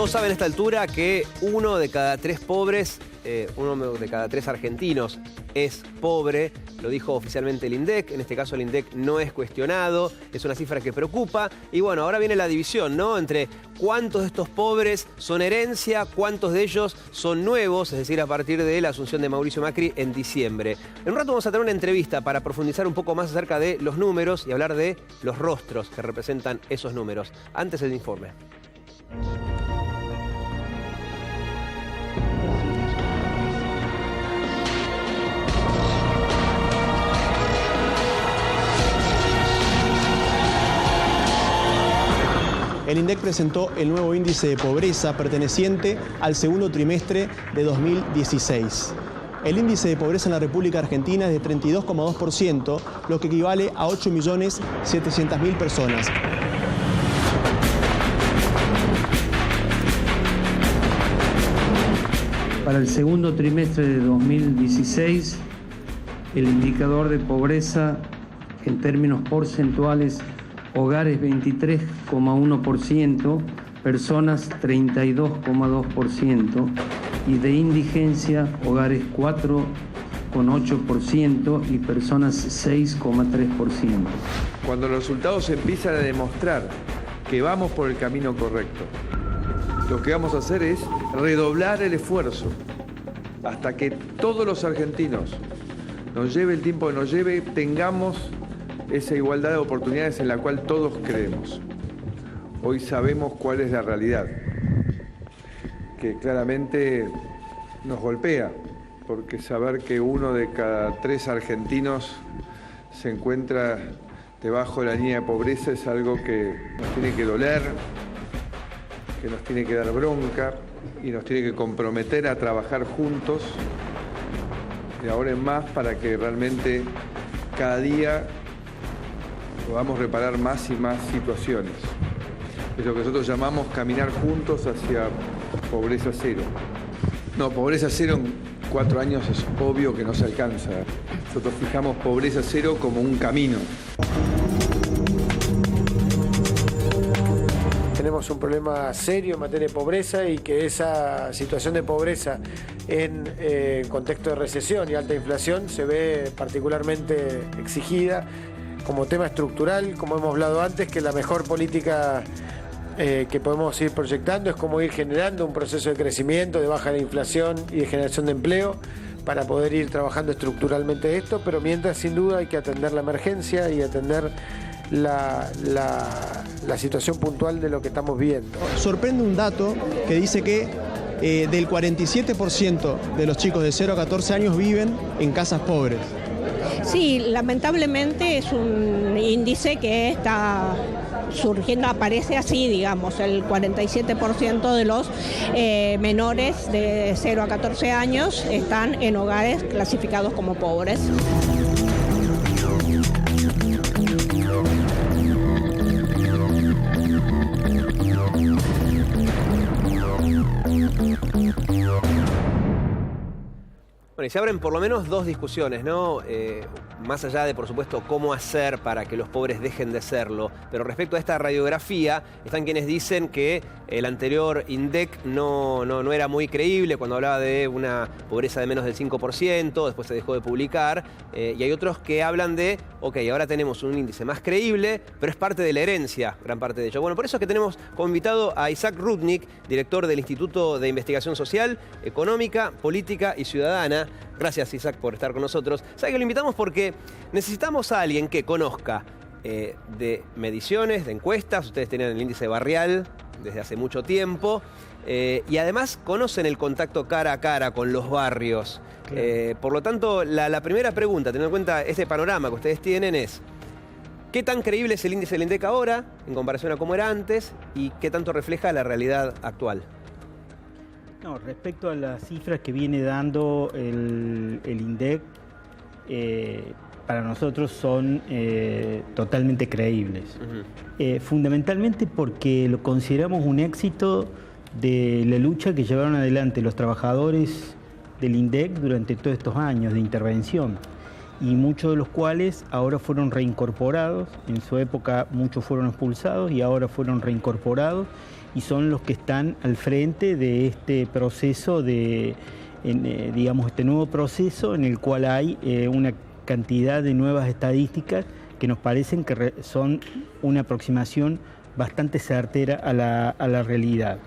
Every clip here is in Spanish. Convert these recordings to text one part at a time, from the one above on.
Todos saben a esta altura que uno de cada tres pobres, uno de cada tres argentinos es pobre. Lo dijo oficialmente el INDEC, en este caso el INDEC no es cuestionado, es una cifra que preocupa. Y bueno, ahora viene la división, ¿no? Entre cuántos de estos pobres son herencia, cuántos de ellos son nuevos, es decir, a partir de la asunción de Mauricio Macri en diciembre. En un rato vamos a tener una entrevista para profundizar un poco más acerca de los números y hablar de los rostros que representan esos números. Antes el informe. El INDEC presentó el nuevo índice de pobreza perteneciente al segundo trimestre de 2016. El índice de pobreza en la República Argentina es de 32,2%, lo que equivale a 8.700.000 personas. Para el segundo trimestre de 2016, el indicador de pobreza en términos porcentuales: hogares 23,1%, personas 32,2% y de indigencia hogares 4,8% y personas 6,3%. Cuando los resultados empiezan a demostrar que vamos por el camino correcto, lo que vamos a hacer es redoblar el esfuerzo hasta que todos los argentinos, nos lleve el tiempo que nos lleve, tengamos esa igualdad de oportunidades en la cual todos creemos. Hoy sabemos cuál es la realidad, que claramente nos golpea, porque saber que uno de cada tres argentinos se encuentra debajo de la línea de pobreza es algo que nos tiene que doler, que nos tiene que dar bronca y nos tiene que comprometer a trabajar juntos de ahora en más para que realmente cada día podamos reparar más y más situaciones. Es lo que nosotros llamamos caminar juntos hacia pobreza cero. No, pobreza cero en 4 años es obvio que no se alcanza. Nosotros fijamos pobreza cero como un camino. Tenemos un problema serio en materia de pobreza y que esa situación de pobreza en contexto de recesión y alta inflación se ve particularmente exigida como tema estructural, como hemos hablado antes, que la mejor política que podemos ir proyectando es cómo ir generando un proceso de crecimiento, de baja de inflación y de generación de empleo para poder ir trabajando estructuralmente esto, pero mientras sin duda hay que atender la emergencia y atender la situación puntual de lo que estamos viendo. Sorprende un dato que dice que del 47% de los chicos de 0 a 14 años viven en casas pobres. Sí, lamentablemente es un índice que está surgiendo, aparece así, digamos, el 47% de los menores de 0 a 14 años están en hogares clasificados como pobres. Bueno, y se abren por lo menos dos discusiones, ¿no? Más allá de, por supuesto, cómo hacer para que los pobres dejen de serlo. Pero respecto a esta radiografía, están quienes dicen que el anterior INDEC no era muy creíble cuando hablaba de una pobreza de menos del 5%, después se dejó de publicar. Y hay otros que hablan de, ok, ahora tenemos un índice más creíble, pero es parte de la herencia, gran parte de ello. Bueno, por eso es que tenemos como invitado a Isaac Rudnick, director del Instituto de Investigación Social, Económica, Política y Ciudadana. Gracias, Isaac, por estar con nosotros. ¿Sabe que lo invitamos? Porque necesitamos a alguien que conozca de mediciones, de encuestas. Ustedes tenían el índice barrial desde hace mucho tiempo. Y además conocen el contacto cara a cara con los barrios. Claro. Por lo tanto, la primera pregunta, teniendo en cuenta este panorama que ustedes tienen, es ¿qué tan creíble es el índice del INDEC ahora en comparación a cómo era antes? ¿Y qué tanto refleja la realidad actual? No, respecto a las cifras que viene dando el INDEC, para nosotros son totalmente creíbles. Fundamentalmente porque lo consideramos un éxito de la lucha que llevaron adelante los trabajadores del INDEC durante todos estos años de intervención, y muchos de los cuales ahora fueron reincorporados. En su época muchos fueron expulsados y ahora fueron reincorporados y son los que están al frente de este proceso digamos, este nuevo proceso en el cual hay una cantidad de nuevas estadísticas que nos parecen que son una aproximación bastante certera a la realidad.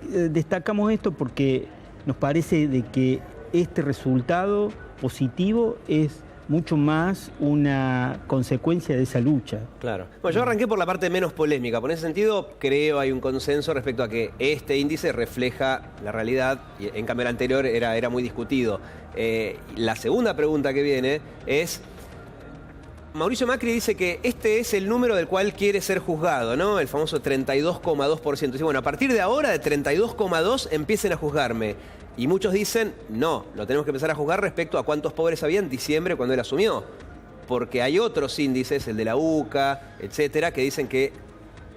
Destacamos esto porque nos parece de que este resultado positivo es mucho más una consecuencia de esa lucha. Claro. Bueno, yo arranqué por la parte menos polémica. Por ese sentido, creo hay un consenso respecto a que este índice refleja la realidad, y en cambio el anterior era muy discutido. La segunda pregunta que viene es: Mauricio Macri dice que este es el número del cual quiere ser juzgado, ¿no? El famoso 32,2%. Dice, bueno, a partir de ahora, de 32,2, empiecen a juzgarme. Y muchos dicen, no, lo tenemos que empezar a juzgar respecto a cuántos pobres había en diciembre cuando él asumió. Porque hay otros índices, el de la UCA, etcétera, que dicen que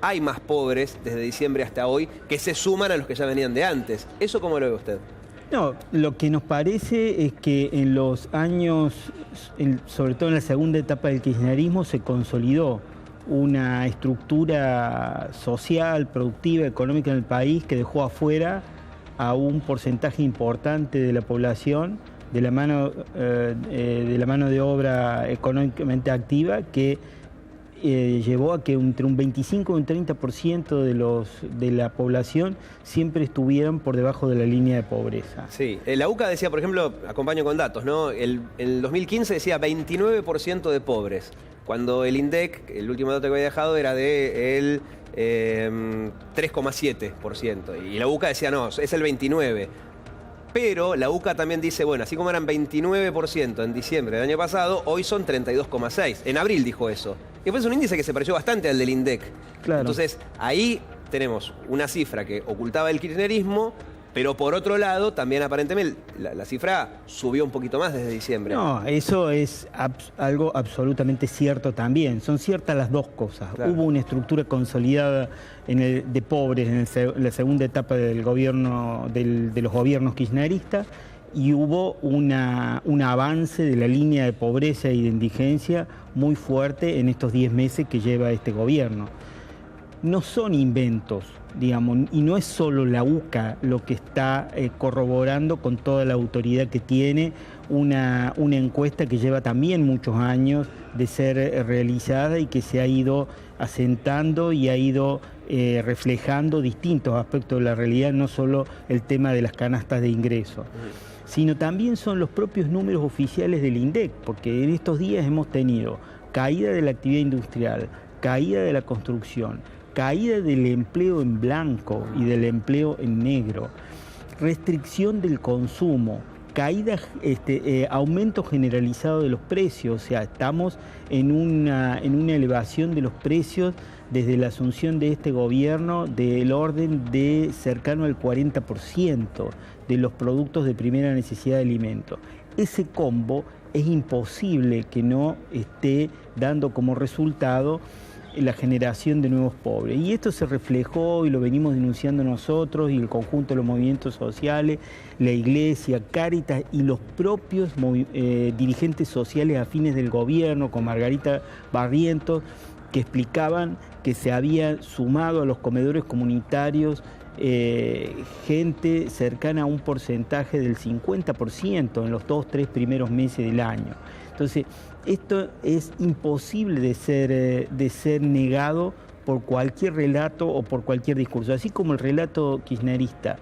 hay más pobres desde diciembre hasta hoy que se suman a los que ya venían de antes. ¿Eso cómo lo ve usted? No, lo que nos parece es que en los años, sobre todo en la segunda etapa del kirchnerismo, se consolidó una estructura social, productiva, económica en el país que dejó afuera a un porcentaje importante de la población de la mano de obra económicamente activa, que llevó a que entre un 25 y un 30% de la población siempre estuvieran por debajo de la línea de pobreza. Sí, la UCA decía, por ejemplo, acompaño con datos, ¿no? El 2015 decía 29% de pobres, cuando el INDEC, el último dato que había dejado, era de el 3,7%. Y la UCA decía, no, es el 29%. Pero la UCA también dice, bueno, así como eran 29% en diciembre del año pasado, hoy son 32,6%. En abril dijo eso. Y después es un índice que se pareció bastante al del INDEC. Claro. Entonces, ahí tenemos una cifra que ocultaba el kirchnerismo, pero por otro lado, también aparentemente la cifra subió un poquito más desde diciembre. No, eso es algo absolutamente cierto también. Son ciertas las dos cosas. Claro. Hubo una estructura consolidada de pobres en la segunda etapa del gobierno, de los gobiernos kirchneristas, y hubo un avance de la línea de pobreza y de indigencia muy fuerte en estos 10 meses que lleva este gobierno. No son inventos, digamos, y no es solo la UCA lo que está corroborando con toda la autoridad que tiene una encuesta que lleva también muchos años de ser realizada y que se ha ido asentando y ha ido reflejando distintos aspectos de la realidad, no solo el tema de las canastas de ingresos, sino también son los propios números oficiales del INDEC, porque en estos días hemos tenido caída de la actividad industrial, caída de la construcción, caída del empleo en blanco y del empleo en negro, restricción del consumo, caída, aumento generalizado de los precios. O sea, estamos en una elevación de los precios desde la asunción de este gobierno del orden de cercano al 40% de los productos de primera necesidad de alimento. Ese combo es imposible que no esté dando como resultado la generación de nuevos pobres. Y esto se reflejó y lo venimos denunciando nosotros y el conjunto de los movimientos sociales, la Iglesia, Cáritas y los propios dirigentes sociales afines del gobierno, con Margarita Barrientos, que explicaban que se había sumado a los comedores comunitarios gente cercana a un porcentaje del 50% en los 2-3 primeros meses del año. Entonces, esto es imposible de ser negado por cualquier relato o por cualquier discurso. Así como el relato kirchnerista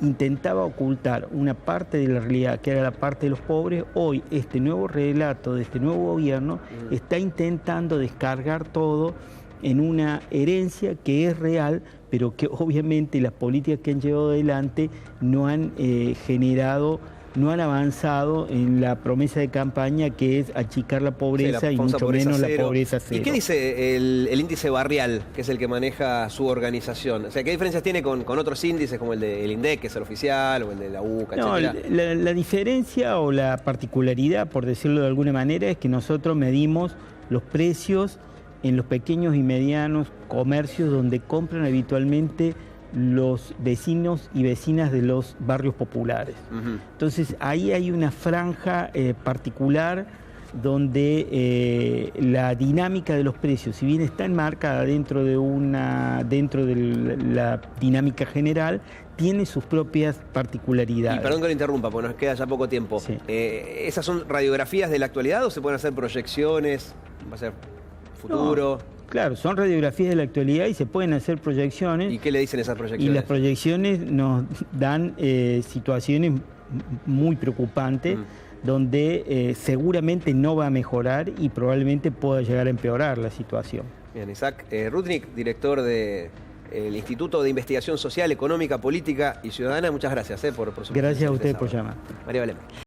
intentaba ocultar una parte de la realidad, que era la parte de los pobres, hoy este nuevo relato de este nuevo gobierno está intentando descargar todo en una herencia que es real, pero que obviamente las políticas que han llevado adelante no han avanzado en la promesa de campaña, que es achicar la pobreza, y mucho menos la pobreza cero. ¿Y qué dice el índice barrial, que es el que maneja su organización? O sea, ¿qué diferencias tiene con otros índices como el del INDEC, que es el oficial, o el de la UCA, etcétera? La diferencia o la particularidad, por decirlo de alguna manera, es que nosotros medimos los precios en los pequeños y medianos comercios donde compran habitualmente los vecinos y vecinas de los barrios populares. Entonces ahí hay una franja particular donde la dinámica de los precios, si bien está enmarcada dentro de la dinámica general, tiene sus propias particularidades. Y perdón que lo interrumpa, porque nos queda ya poco tiempo. Sí. ¿Esas son radiografías de la actualidad o se pueden hacer proyecciones? ¿Va a ser futuro? No, claro, son radiografías de la actualidad y se pueden hacer proyecciones. ¿Y qué le dicen esas proyecciones? Y las proyecciones nos dan situaciones muy preocupantes, donde seguramente no va a mejorar y probablemente pueda llegar a empeorar la situación. Bien, Isaac Rudnick, director del Instituto de Investigación Social, Económica, Política y Ciudadana, muchas gracias por su Gracias a usted presencia. por llamar. María Belén.